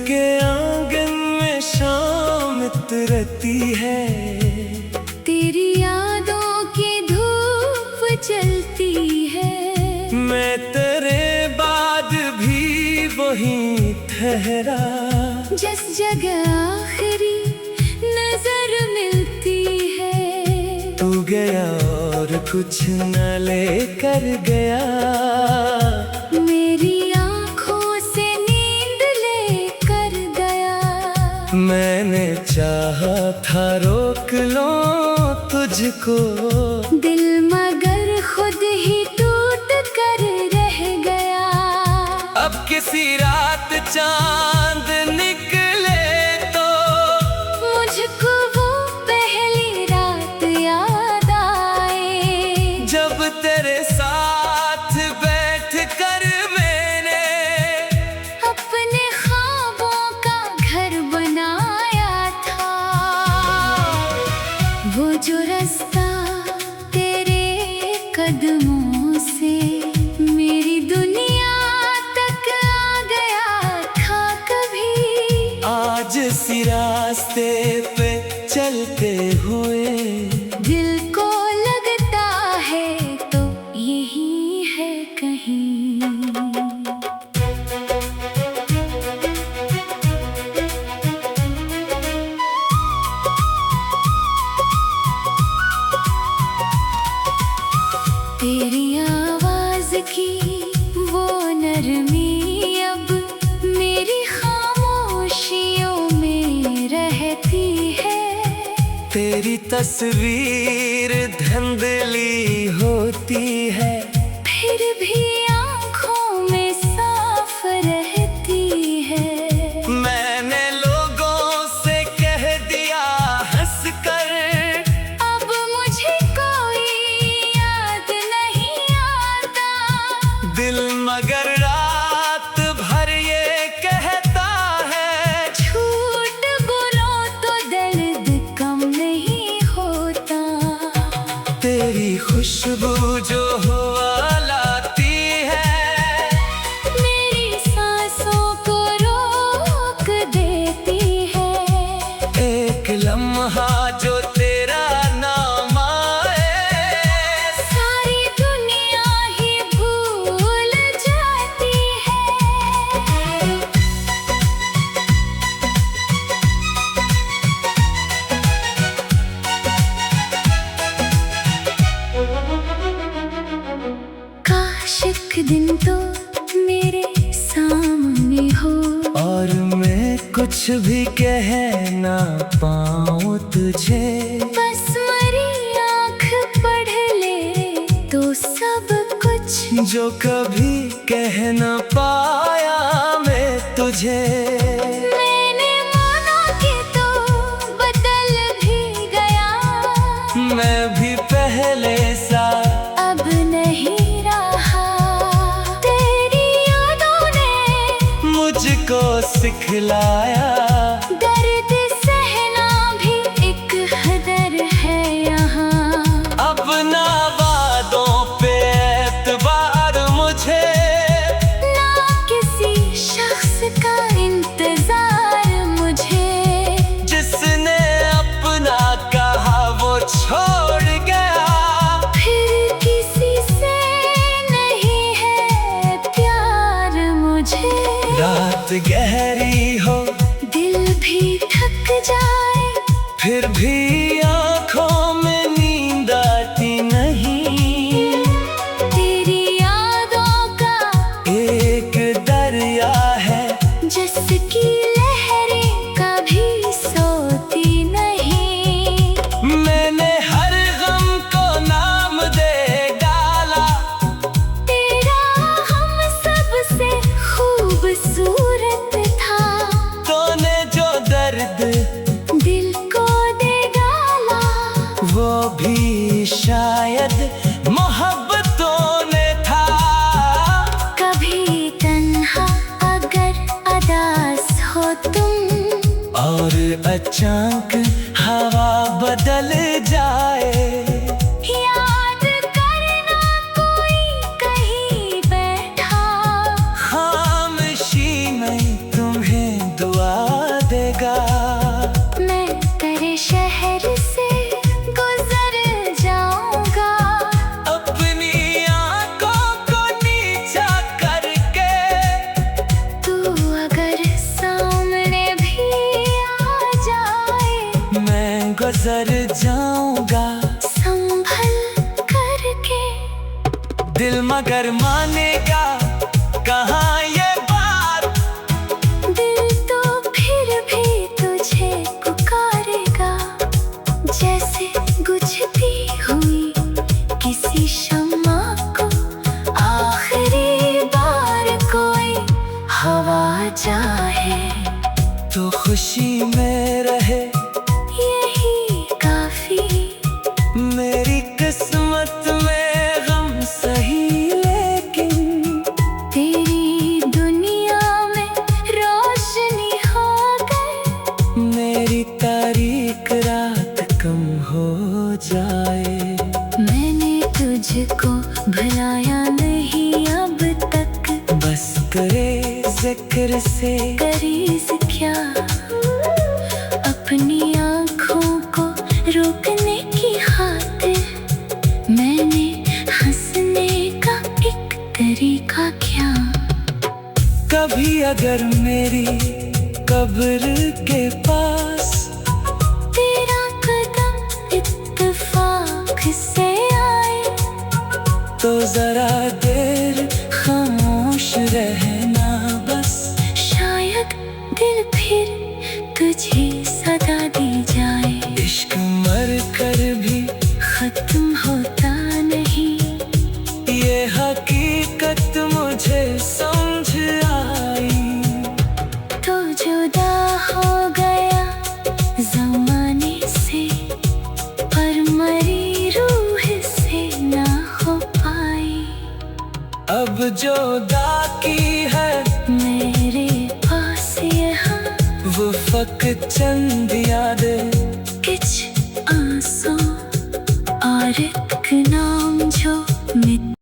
के आंगन में शाम उतरती है, तेरी यादों की धूप जलती है। मैं तेरे बाद भी वहीं ठहरा, जिस जगह आखिरी नजर मिलती है। तू गया और कुछ न लेकर गया, मेरी आंखों से नींद लेकर गया। मैंने चाहा था रोक लूं तुझको, दिल मगर खुद ही टूट कर रह गया। अब किसी रात चांद निकले तो मुझको वो पहली रात याद आए, जब तेरे साथ बैठ कर मैंने अपने ख्वाबों का घर बनाया था। वो जो रास्ता तेरे कदमों से मेरी दुनिया तक आ गया था कभी। आज इसी रास्ते पे चलते हुए दिल को लगता है तो यही है कहीं। तेरी आवाज की वो नरमी अब मेरी खामोशियों में रहती है। तेरी तस्वीर धुंधली होती है, फिर भी आँखों में साफ रहती है। मैंने लोगों से कह दिया हंस कर, अब मुझे कोई याद नहीं आता। दिल मगर रात भर ये कहता है, झूठ बोलो तो दर्द कम नहीं होता। तेरी खुशबू जो हवा लाती है, मेरी सांसों को रोक देती है। एक लम्हा जो तेरा नाम आए, सारी दुनिया ही भूल जाती है। काश एक दिन तो मेरे सामने हो, और मैं कुछ भी कह ना पाऊं तुझे। बस मेरी आँख पढ़ ले तो सब कुछ जो कभी कह न पाया मैं तुझे, मैंने माना कि तो बदल भी गया। मैं भी पहले सा अब नहीं रहा, तेरी यादों ने मुझको सिखलाया। दर्द सहना भी एक हदर है यहाँ। अपना वादों पे एतबार मुझे, ना किसी शख्स का इंतजार मुझे। जिसने अपना कहा वो छोड़ गया। फिर किसी से नहीं है प्यार मुझे। रात गहरी हो दिल भी थक जाए, फिर भी आंखों में नींद आती नहीं। तेरी यादों का एक दरिया है जिसकी लहरें कभी सोती नहीं। मैंने हर गम को नाम दे डाला, तेरा हम सबसे खूबसूरत था। तूने जो दर्द दिल को दे डाला, वो भी शायद मोहब्बतों ने था। कभी तन्हा अगर अदास हो तुम, और अचानक हवा बदल जाए, याद करना कोई कहीं बैठा। खामोशी में तुम्हें दुआ मगर मानेगा कहाँ ये बात। दिल तो फिर भी तुझे पुकारेगा, जैसे बुझती हुई किसी शम्मा को आखिरी बार कोई हवा चाहे। तो खुशी में रहे यही काफी, मेरी किस्मत में गम सही, लेकिन तेरी दुनिया में रोशनी हो गए। मेरी तारीख रात कम हो जाए। मैंने तुझको भुलाया नहीं अब तक, बस करे जिक्र से करीज क्या अपनी आँखों को रोकने की खातिर। मैंने हंसने का एक तरीका क्या। कभी अगर मेरी कब्र के पास तेरा कदम इत्तेफाक से आए, तो जरा देर खामोश रहना बस। शायद दिल फिर तुझे सदा दी जाए। इश्क मर कर भी खत्म होता नहीं, ये हकीकत मुझे समझ आई। तो जुदा हो गया ज़माने से, पर मरी रूह से ना हो पाई। अब जो बाकी है मेरे पास यहाँ वो फकत चंद यादें, कुछ आंसू और एक नाम जो मिट